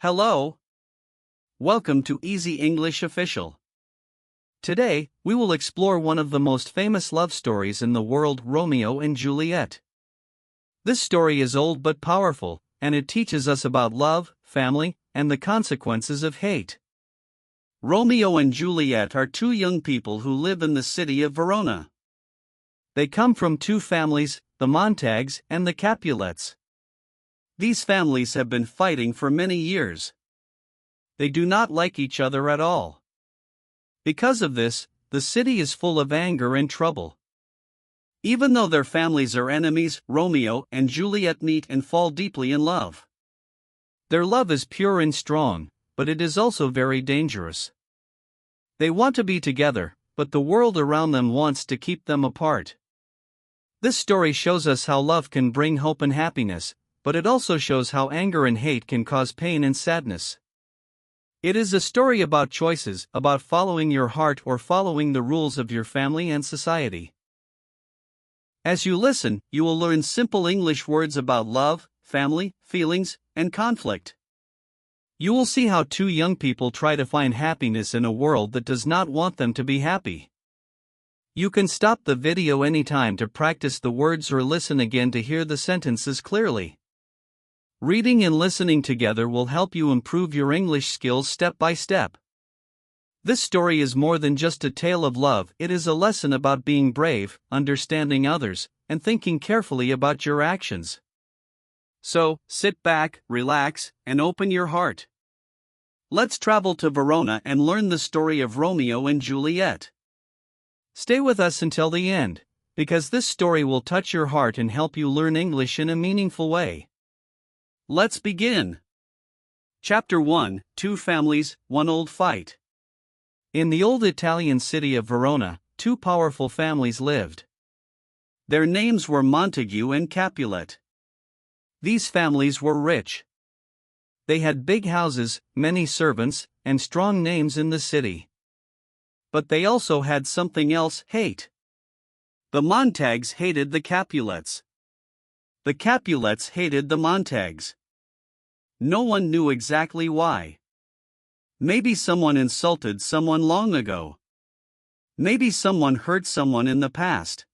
Hello. Welcome to Easy English Official. Today, we will explore one of the most famous love stories in the world, Romeo and Juliet. This story is old but powerful, and it teaches us about love, family, and the consequences of hate. Romeo and Juliet are two young people who live in the city of Verona. They come from two families, the Montagues and the Capulets. These families have been fighting for many years. They do not like each other at all. Because of this, the city is full of anger and trouble. Even though their families are enemies, Romeo and Juliet meet and fall deeply in love. Their love is pure and strong, but it is also very dangerous. They want to be together, but the world around them wants to keep them apart. This story shows us how love can bring hope and happiness, but it also shows how anger and hate can cause pain and sadness. It is a story about choices, about following your heart or following the rules of your family and society. As you listen, you will learn simple English words about love, family, feelings, and conflict. You will see how two young people try to find happiness in a world that does not want them to be happy. You can stop the video anytime to practice the words or listen again to hear the sentences clearly. Reading and listening together will help you improve your English skills step by step. This story is more than just a tale of love, it is a lesson about being brave, understanding others, and thinking carefully about your actions. So, sit back, relax, and open your heart. Let's travel to Verona and learn the story of Romeo and Juliet. Stay with us until the end, because this story will touch your heart and help you learn English in a meaningful way. Let's begin. Chapter 1: Two Families, One Old Fight. In the old Italian city of Verona, two powerful families lived. Their names were Montague and Capulet. These families were rich. They had big houses, many servants, and strong names in the city. But they also had something else: hate. The Montagues hated the Capulets. The Capulets hated the Montagues. No one knew exactly why. Maybe someone insulted someone long ago. Maybe someone hurt someone in the past.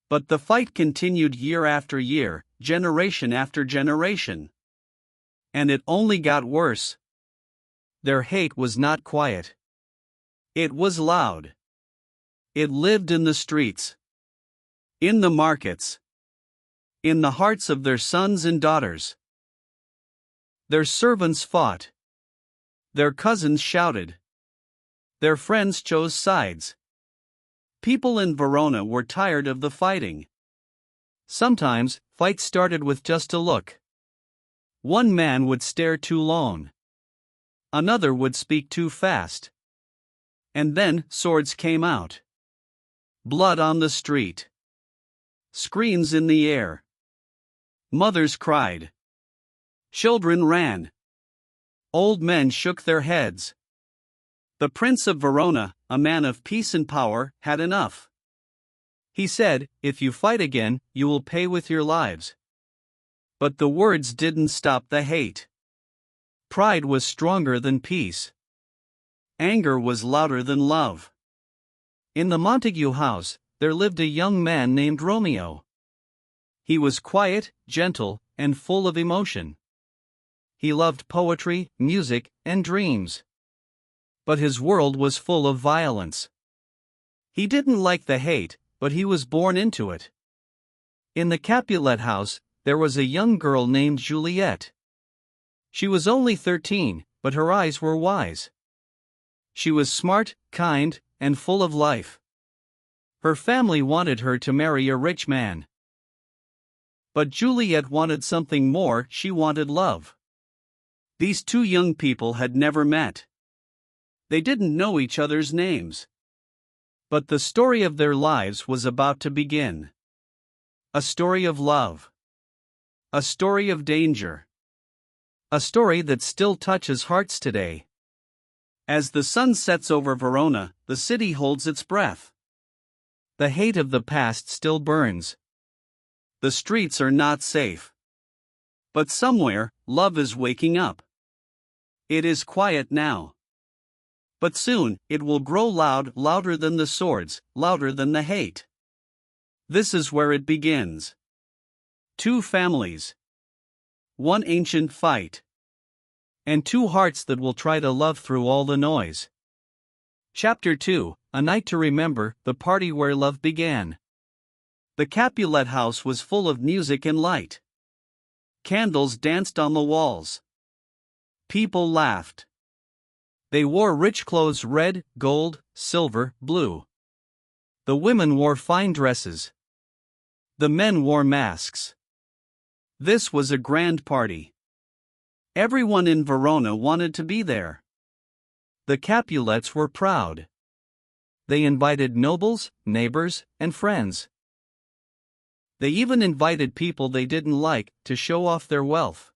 But the fight continued year after year, generation after generation. And it only got worse. Their hate was not quiet. It was loud. It lived in the streets, in the markets, in the hearts of their sons and daughters. Their servants fought. Their cousins shouted. Their friends chose sides. People in Verona were tired of the fighting. Sometimes, fights started with just a look. One man would stare too long. Another would speak too fast. And then, swords came out. Blood on the street. Screams in the air. Mothers cried. Children ran. Old men shook their heads. The Prince of Verona, a man of peace and power, had enough. He said, "If you fight again, you will pay with your lives." But the words didn't stop the hate. Pride was stronger than peace. Anger was louder than love. In the Montague house, there lived a young man named Romeo. He was quiet, gentle, and full of emotion. He loved poetry, music, and dreams. But his world was full of violence. He didn't like the hate, but he was born into it. In the Capulet house, there was a young girl named Juliet. She was only 13, but her eyes were wise. She was smart, kind, and full of life. Her family wanted her to marry a rich man. But Juliet wanted something more, she wanted love. These two young people had never met. They didn't know each other's names. But the story of their lives was about to begin. A story of love. A story of danger. A story that still touches hearts today. As the sun sets over Verona, the city holds its breath. The hate of the past still burns. The streets are not safe. But somewhere, love is waking up. It is quiet now. But soon, it will grow loud, louder than the swords, louder than the hate. This is where it begins. Two families. One ancient fight. And two hearts that will try to love through all the noise. Chapter 2, A Night to Remember, the Party Where Love Began. The Capulet house was full of music and light. Candles danced on the walls. People laughed. They wore rich clothes, red, gold, silver, blue. The women wore fine dresses. The men wore masks. This was a grand party. Everyone in Verona wanted to be there. The Capulets were proud. They invited nobles, neighbors, and friends. They even invited people they didn't like to show off their wealth.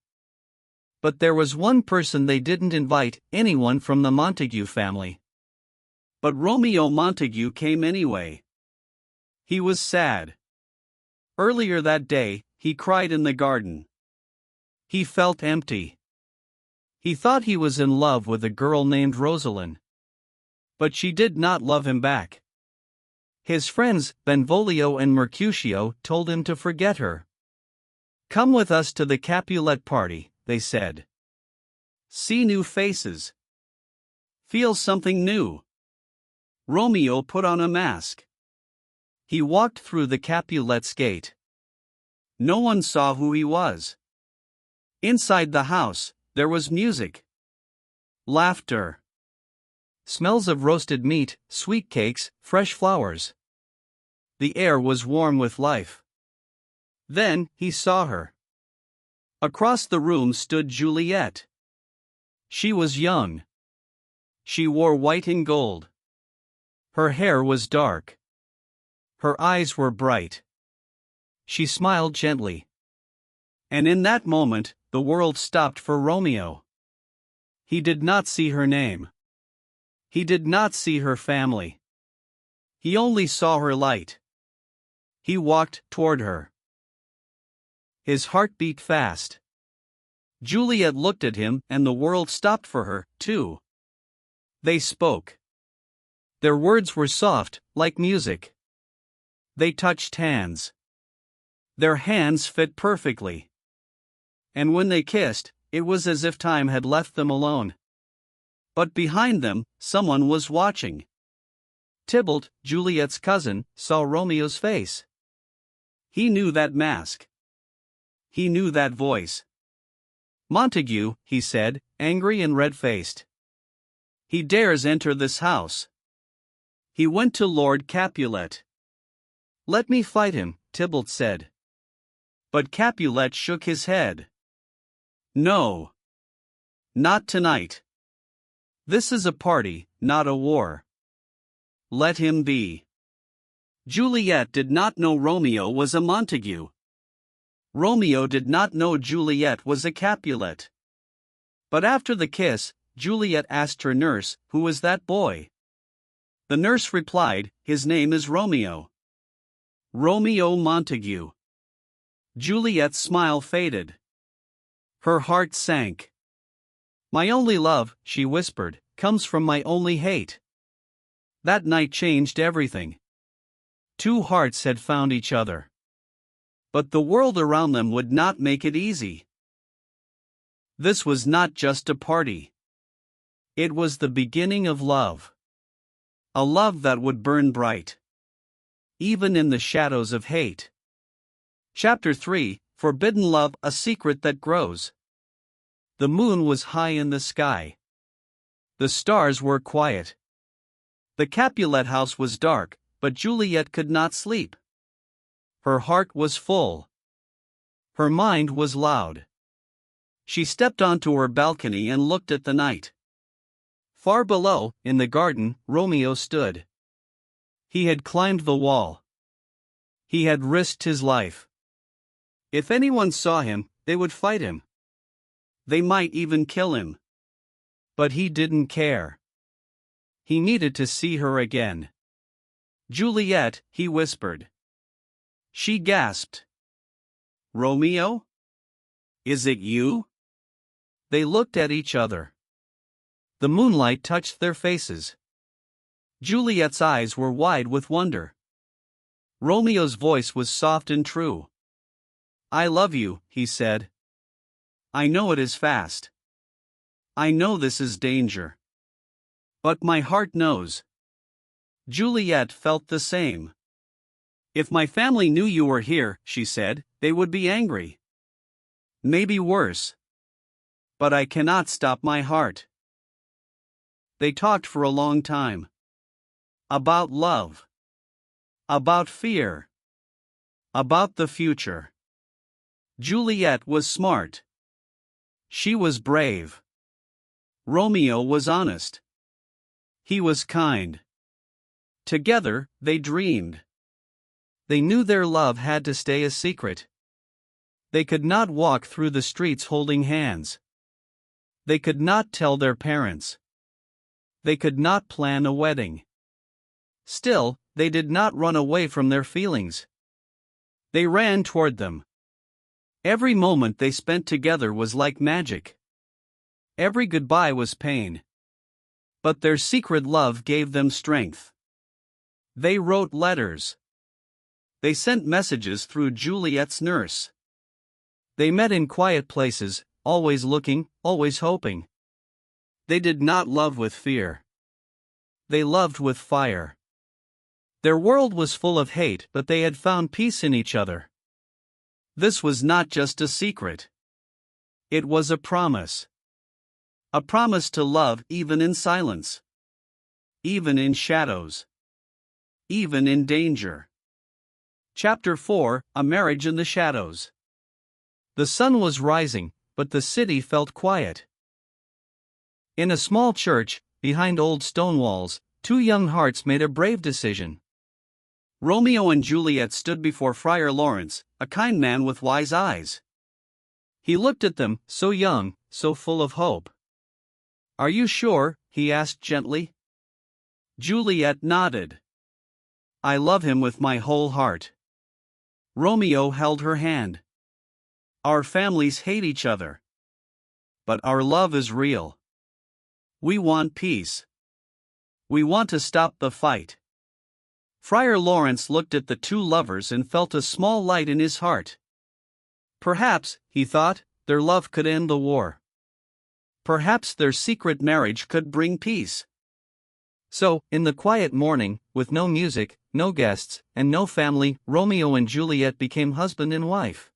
But there was one person they didn't invite, anyone from the Montague family. But Romeo Montague came anyway. He was sad. Earlier that day, he cried in the garden. He felt empty. He thought he was in love with a girl named Rosalind. But she did not love him back. His friends, Benvolio and Mercutio, told him to forget her. "Come with us to the Capulet party," they said. "See new faces. Feel something new." Romeo put on a mask. He walked through the Capulets' gate. No one saw who he was. Inside the house, there was music. Laughter. Smells of roasted meat, sweet cakes, fresh flowers. The air was warm with life. Then, he saw her. Across the room stood Juliet. She was young. She wore white and gold. Her hair was dark. Her eyes were bright. She smiled gently. And in that moment, the world stopped for Romeo. He did not see her name. He did not see her family. He only saw her light. He walked toward her. His heart beat fast. Juliet looked at him, and the world stopped for her, too. They spoke. Their words were soft, like music. They touched hands. Their hands fit perfectly. And when they kissed, it was as if time had left them alone. But behind them, someone was watching. Tybalt, Juliet's cousin, saw Romeo's face. He knew that mask. He knew that voice. "Montague," he said, angry and red-faced. "He dares enter this house." He went to Lord Capulet. "Let me fight him," Tybalt said. But Capulet shook his head. "No. Not tonight. This is a party, not a war. Let him be." Juliet did not know Romeo was a Montague. Romeo did not know Juliet was a Capulet. But after the kiss, Juliet asked her nurse, "Who is that boy?" The nurse replied, "His name is Romeo. Romeo Montague." Juliet's smile faded. Her heart sank. "My only love," she whispered, "comes from my only hate." That night changed everything. Two hearts had found each other. But the world around them would not make it easy. This was not just a party. It was the beginning of love. A love that would burn bright, even in the shadows of hate. Chapter 3, Forbidden Love, a Secret That Grows. The moon was high in the sky. The stars were quiet. The Capulet house was dark, but Juliet could not sleep. Her heart was full. Her mind was loud. She stepped onto her balcony and looked at the night. Far below, in the garden, Romeo stood. He had climbed the wall. He had risked his life. If anyone saw him, they would fight him. They might even kill him. But he didn't care. He needed to see her again. "Juliet," he whispered. She gasped. "Romeo? Is it you?" They looked at each other. The moonlight touched their faces. Juliet's eyes were wide with wonder. Romeo's voice was soft and true. "I love you," he said. "I know it is fast. I know this is danger. But my heart knows." Juliet felt the same. "If my family knew you were here," she said, "they would be angry. Maybe worse. But I cannot stop my heart." They talked for a long time. About love. About fear. About the future. Juliet was smart. She was brave. Romeo was honest. He was kind. Together, they dreamed. They knew their love had to stay a secret. They could not walk through the streets holding hands. They could not tell their parents. They could not plan a wedding. Still, they did not run away from their feelings. They ran toward them. Every moment they spent together was like magic. Every goodbye was pain. But their secret love gave them strength. They wrote letters. They sent messages through Juliet's nurse. They met in quiet places, always looking, always hoping. They did not love with fear. They loved with fire. Their world was full of hate, but they had found peace in each other. This was not just a secret. It was a promise. A promise to love even in silence. Even in shadows. Even in danger. Chapter 4: A Marriage in the Shadows. The sun was rising, but the city felt quiet. In a small church, behind old stone walls, two young hearts made a brave decision. Romeo and Juliet stood before Friar Lawrence, a kind man with wise eyes. He looked at them, so young, so full of hope. "Are you sure?" he asked gently. Juliet nodded. "I love him with my whole heart." Romeo held her hand. "Our families hate each other. But our love is real. We want peace. We want to stop the fight." Friar Lawrence looked at the two lovers and felt a small light in his heart. Perhaps, he thought, their love could end the war. Perhaps their secret marriage could bring peace. So, in the quiet morning, with no music, no guests, and no family, Romeo and Juliet became husband and wife.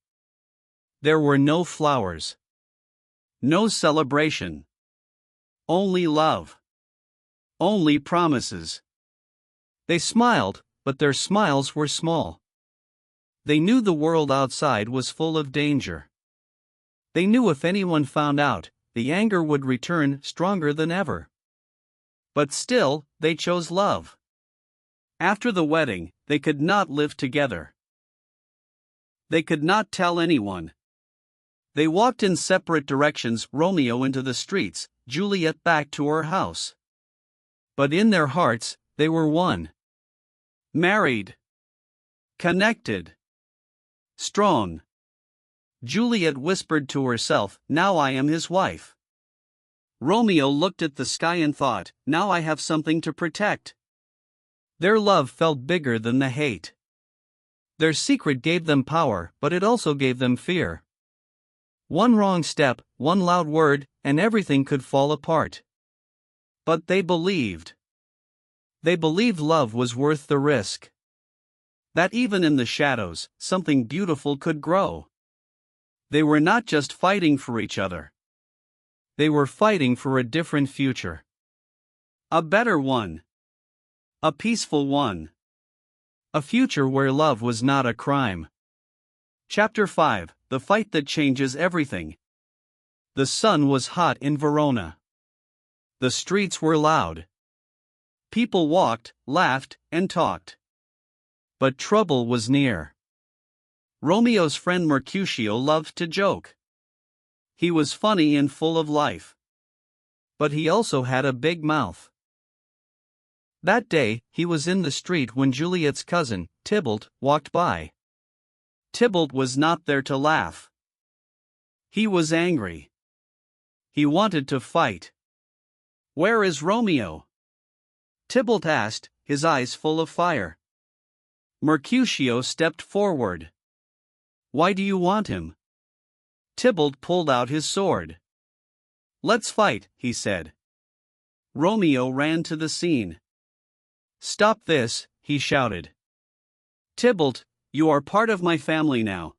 There were no flowers. No celebration. Only love. Only promises. They smiled, but their smiles were small. They knew the world outside was full of danger. They knew if anyone found out, the anger would return stronger than ever. But still, they chose love. After the wedding, they could not live together. They could not tell anyone. They walked in separate directions, Romeo into the streets, Juliet back to her house. But in their hearts, they were one. Married. Connected. Strong. Juliet whispered to herself, "Now I am his wife." Romeo looked at the sky and thought, "Now I have something to protect." Their love felt bigger than the hate. Their secret gave them power, but it also gave them fear. One wrong step, one loud word, and everything could fall apart. But they believed. They believed love was worth the risk. That even in the shadows, something beautiful could grow. They were not just fighting for each other. They were fighting for a different future. A better one. A peaceful one. A future where love was not a crime. Chapter 5: The Fight That Changes Everything. The sun was hot in Verona. The streets were loud. People walked, laughed, and talked. But trouble was near. Romeo's friend Mercutio loved to joke. He was funny and full of life. But he also had a big mouth. That day, he was in the street when Juliet's cousin, Tybalt, walked by. Tybalt was not there to laugh. He was angry. He wanted to fight. "Where is Romeo?" Tybalt asked, his eyes full of fire. Mercutio stepped forward. "Why do you want him?" Tybalt pulled out his sword. "Let's fight," he said. Romeo ran to the scene. "Stop this," he shouted. "Tybalt, you are part of my family now.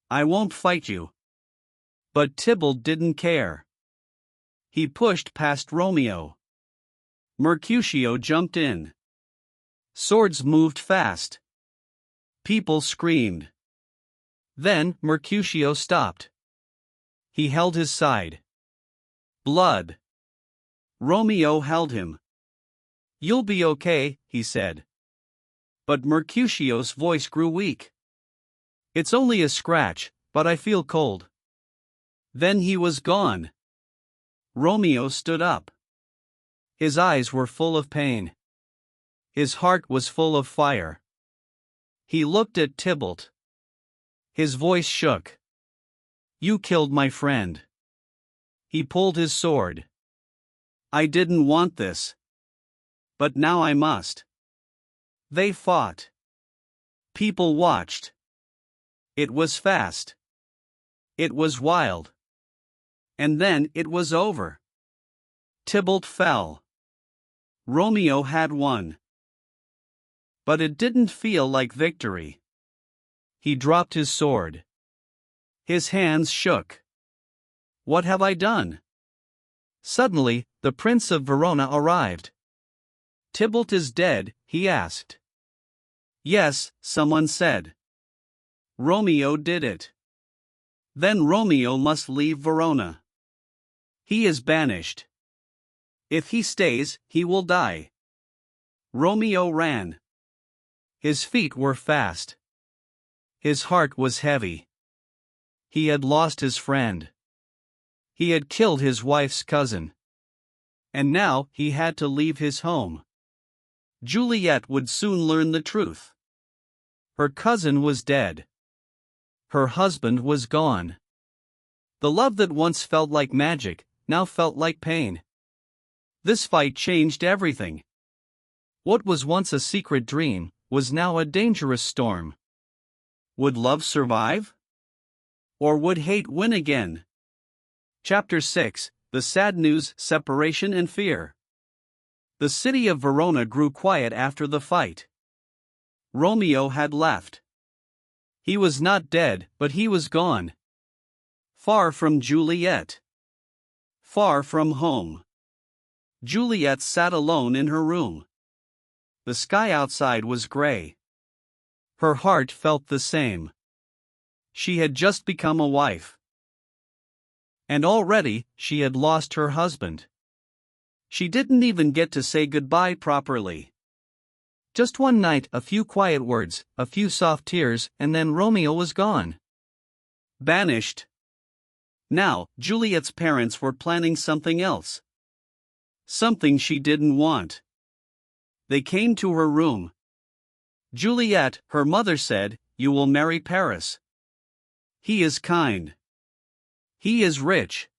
I won't fight you." But Tybalt didn't care. He pushed past Romeo. Mercutio jumped in. Swords moved fast. People screamed. Then Mercutio stopped. He held his side. Blood. Romeo held him. "You'll be okay," he said. But Mercutio's voice grew weak. "It's only a scratch, but I feel cold." Then he was gone. Romeo stood up. His eyes were full of pain. His heart was full of fire. He looked at Tybalt. His voice shook. "You killed my friend." He pulled his sword. "I didn't want this. But now I must." They fought. People watched. It was fast. It was wild. And then it was over. Tybalt fell. Romeo had won. But it didn't feel like victory. He dropped his sword. His hands shook. "What have I done?" Suddenly, the Prince of Verona arrived. "Tybalt is dead?" he asked. "Yes," someone said. "Romeo did it." "Then Romeo must leave Verona. He is banished. If he stays, he will die." Romeo ran. His feet were fast. His heart was heavy. He had lost his friend. He had killed his wife's cousin. And now he had to leave his home. Juliet would soon learn the truth. Her cousin was dead. Her husband was gone. The love that once felt like magic, now felt like pain. This fight changed everything. What was once a secret dream, was now a dangerous storm. Would love survive? Or would hate win again? Chapter 6: The Sad News, Separation and Fear. The city of Verona grew quiet after the fight. Romeo had left. He was not dead, but he was gone. Far from Juliet. Far from home. Juliet sat alone in her room. The sky outside was gray. Her heart felt the same. She had just become a wife. And already, she had lost her husband. She didn't even get to say goodbye properly. Just one night, a few quiet words, a few soft tears, and then Romeo was gone. Banished. Now, Juliet's parents were planning something else. Something she didn't want. They came to her room. "Juliet," her mother said, "you will marry Paris. He is kind. He is rich.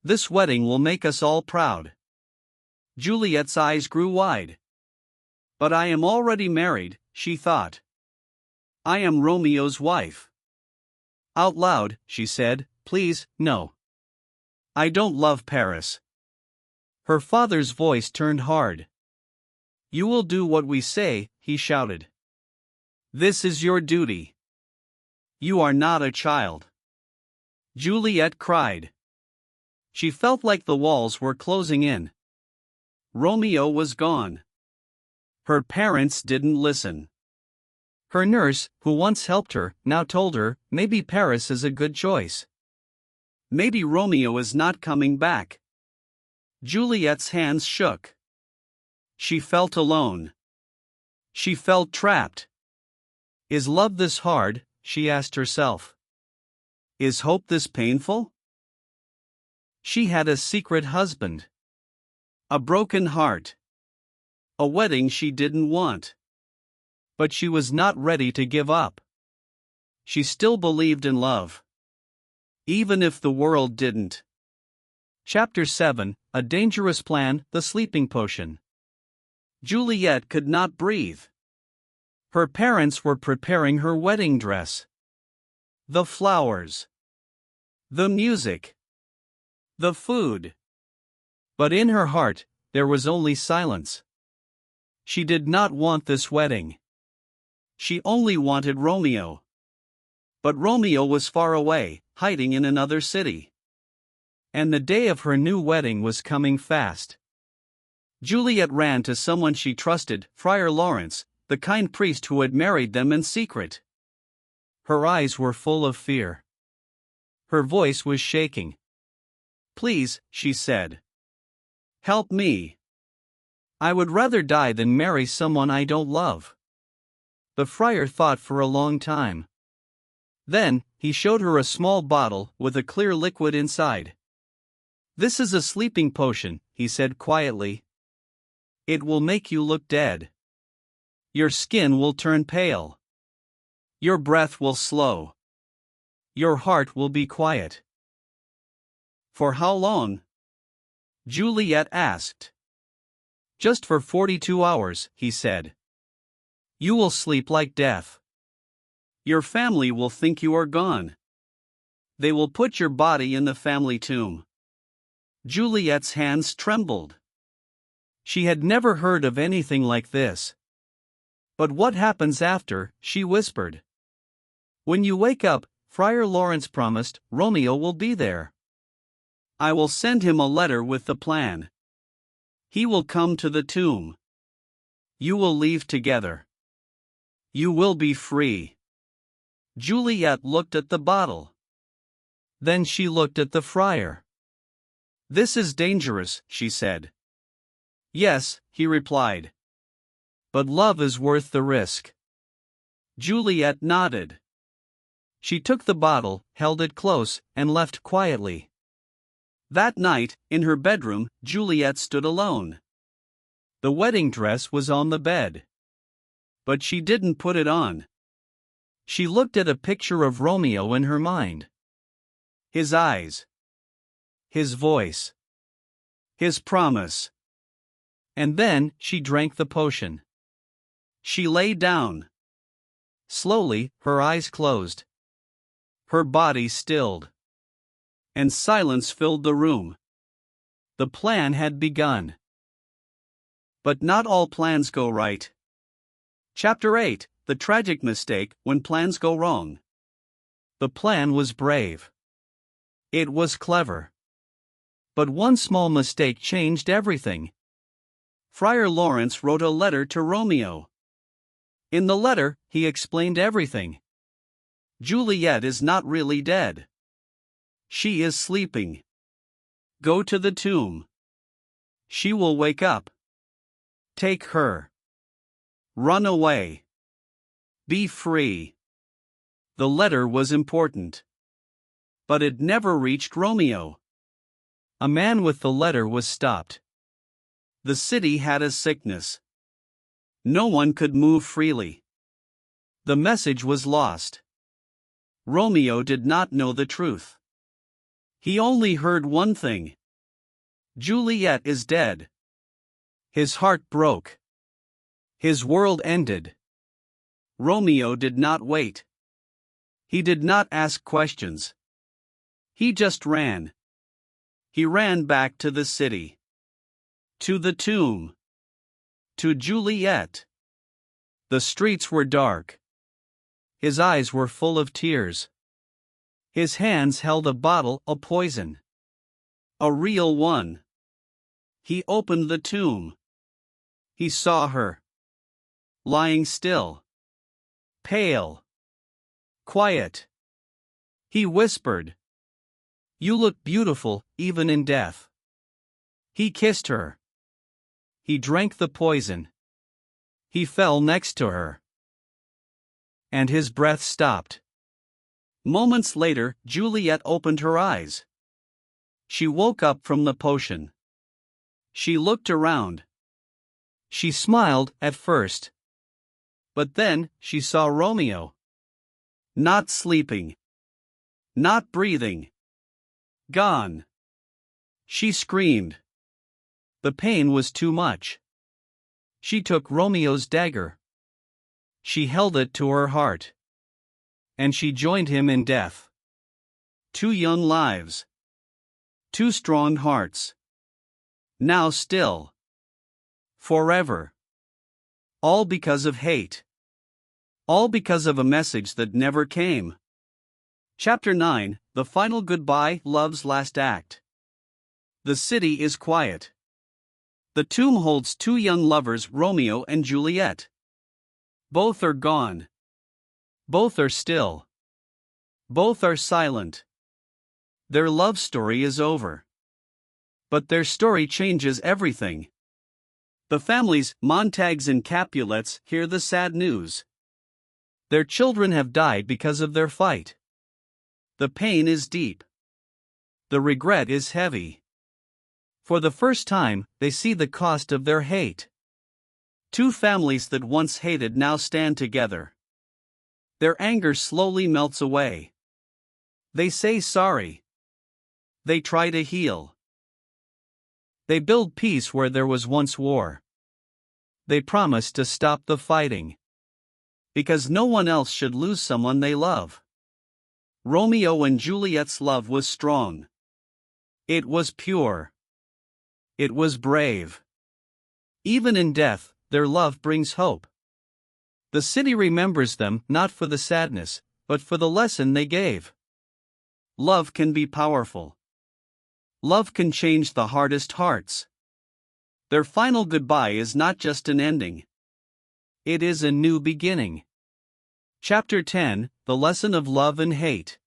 This wedding will make us all proud." Juliet's eyes grew wide. "But I am already married," she thought. "I am Romeo's wife." Out loud, she said, "Please, no. I don't love Paris." Her father's voice turned hard. "You will do what we say," he shouted. "This is your duty. You are not a child." Juliet cried. She felt like the walls were closing in. Romeo was gone. Her parents didn't listen. Her nurse, who once helped her, now told her, maybe Paris is a good choice. Maybe Romeo is not coming back. Juliet's hands shook. She felt alone. She felt trapped. Is love this hard? She asked herself. Is hope this painful? She had a secret husband. A broken heart. A wedding she didn't want. But she was not ready to give up. She still believed in love. Even if the world didn't. Chapter 7: a dangerous plan, the sleeping potion. Juliet could not breathe. Her parents were preparing her wedding dress. The flowers. The music. The food. But in her heart, there was only silence. She did not want this wedding. She only wanted Romeo. But Romeo was far away, hiding in another city. And the day of her new wedding was coming fast. Juliet ran to someone she trusted, Friar Lawrence, the kind priest who had married them in secret. Her eyes were full of fear. Her voice was shaking. "Please," she said. "Help me. I would rather die than marry someone I don't love." The friar thought for a long time. Then, he showed her a small bottle with a clear liquid inside. "This is a sleeping potion," he said quietly. "It will make you look dead. Your skin will turn pale. Your breath will slow. Your heart will be quiet." "For how long?" Juliet asked. "Just for 42 hours, he said. "You will sleep like death. Your family will think you are gone. They will put your body in the family tomb." Juliet's hands trembled. She had never heard of anything like this. "But what happens after?" she whispered. "When you wake up," Friar Lawrence promised, "Romeo will be there. I will send him a letter with the plan. He will come to the tomb. You will leave together. You will be free." Juliet looked at the bottle. Then she looked at the friar. "This is dangerous," she said. "Yes," he replied. "But love is worth the risk." Juliet nodded. She took the bottle, held it close, and left quietly. That night, in her bedroom, Juliet stood alone. The wedding dress was on the bed. But she didn't put it on. She looked at a picture of Romeo in her mind. His eyes. His voice. His promise. And then, she drank the potion. She lay down. Slowly, her eyes closed. Her body stilled. And silence filled the room. The plan had begun. But not all plans go right. Chapter 8: The Tragic Mistake When Plans Go Wrong. The plan was brave. It was clever. But one small mistake changed everything. Friar Lawrence wrote a letter to Romeo. In the letter, he explained everything. Juliet is not really dead. She is sleeping. Go to the tomb. She will wake up. Take her. Run away. Be free. The letter was important. But it never reached Romeo. A man with the letter was stopped. The city had a sickness. No one could move freely. The message was lost. Romeo did not know the truth. He only heard one thing. Juliet is dead. His heart broke. His world ended. Romeo did not wait. He did not ask questions. He just ran. He ran back to the city. To the tomb. To Juliet. The streets were dark. His eyes were full of tears. His hands held a bottle of poison. A real one. He opened the tomb. He saw her. Lying still. Pale. Quiet. He whispered, "You look beautiful, even in death." He kissed her. He drank the poison. He fell next to her. And his breath stopped. Moments later, Juliet opened her eyes. She woke up from the potion. She looked around. She smiled at first. But then, she saw Romeo. Not sleeping. Not breathing. Gone. She screamed. The pain was too much. She took Romeo's dagger. She held it to her heart. And she joined him in death. 2 young lives. 2 strong hearts. Now still. Forever. All because of hate. All because of a message that never came. Chapter 9, The Final Goodbye, Love's Last Act. The city is quiet. The tomb holds 2 young lovers, Romeo and Juliet. Both are gone. Both are still. Both are silent. Their love story is over. But their story changes everything. The families, Montagues and Capulets, hear the sad news. Their children have died because of their fight. The pain is deep. The regret is heavy. For the first time, they see the cost of their hate. 2 families that once hated now stand together. Their anger slowly melts away. They say sorry. They try to heal. They build peace where there was once war. They promise to stop the fighting. Because no one else should lose someone they love. Romeo and Juliet's love was strong. It was pure. It was brave. Even in death, their love brings hope. The city remembers them not for the sadness, but for the lesson they gave. Love can be powerful. Love can change the hardest hearts. Their final goodbye is not just an ending. It is a new beginning. Chapter 10, The Lesson of Love and Hate.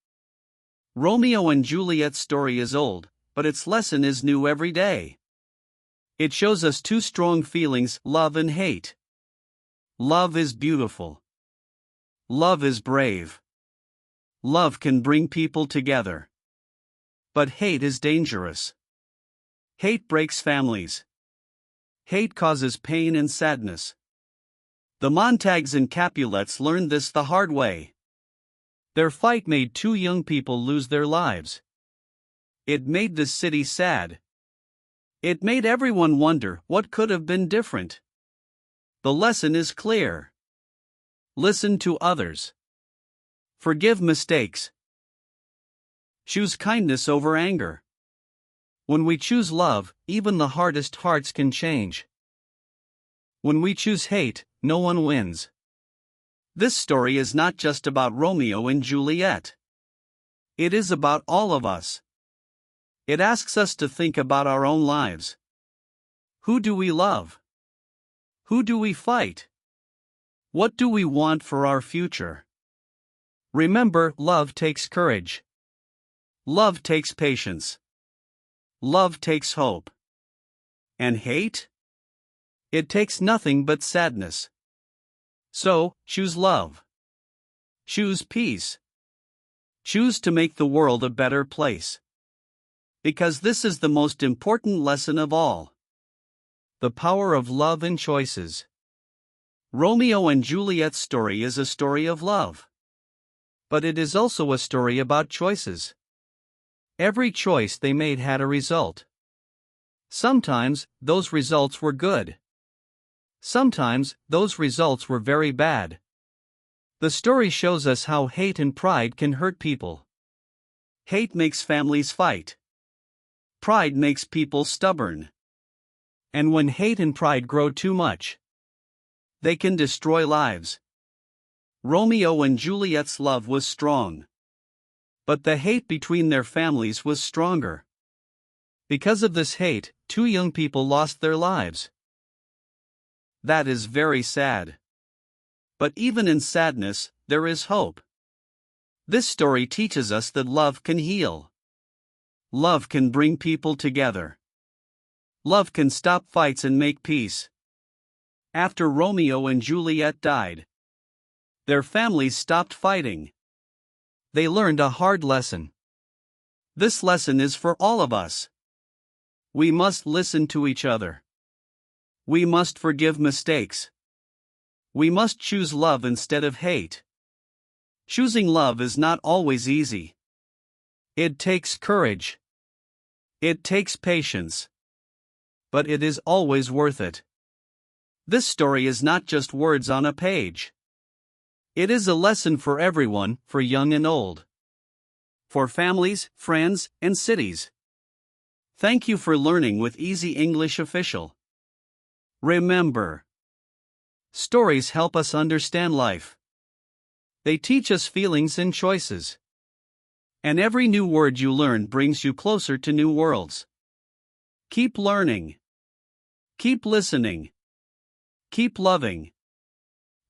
Romeo and Juliet's story is old, but its lesson is new every day. It shows us 2 strong feelings, love and hate. Love is beautiful. Love is brave. Love can bring people together. But hate is dangerous. Hate breaks families. Hate causes pain and sadness. The Montagues and Capulets learned this the hard way. Their fight made 2 young people lose their lives. It made the city sad. It made everyone wonder what could have been different. The lesson is clear. Listen to others. Forgive mistakes. Choose kindness over anger. When we choose love, even the hardest hearts can change. When we choose hate, no one wins. This story is not just about Romeo and Juliet. It is about all of us. It asks us to think about our own lives. Who do we love? Who do we fight? What do we want for our future? Remember, love takes courage. Love takes patience. Love takes hope. And hate? It takes nothing but sadness. So, choose love. Choose peace. Choose to make the world a better place. Because this is the most important lesson of all. The power of love and choices. Romeo and Juliet's story is a story of love. But it is also a story about choices. Every choice they made had a result. Sometimes, those results were good. Sometimes, those results were very bad. The story shows us how hate and pride can hurt people. Hate makes families fight. Pride makes people stubborn. And when hate and pride grow too much, they can destroy lives. Romeo and Juliet's love was strong. But the hate between their families was stronger. Because of this hate, 2 young people lost their lives. That is very sad. But even in sadness, there is hope. This story teaches us that love can heal. Love can bring people together. Love can stop fights and make peace. After Romeo and Juliet died, their families stopped fighting. They learned a hard lesson. This lesson is for all of us. We must listen to each other. We must forgive mistakes. We must choose love instead of hate. Choosing love is not always easy. It takes courage. It takes patience. but it is always worth it. This story is not just words on a page. It is a lesson for everyone, for young and old. For families, friends, and cities. Thank you for learning with Easy English Official. Remember, stories help us understand life. They teach us feelings and choices. And every new word you learn brings you closer to new worlds. Keep learning. Keep listening. Keep loving.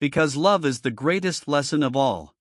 Because love is the greatest lesson of all.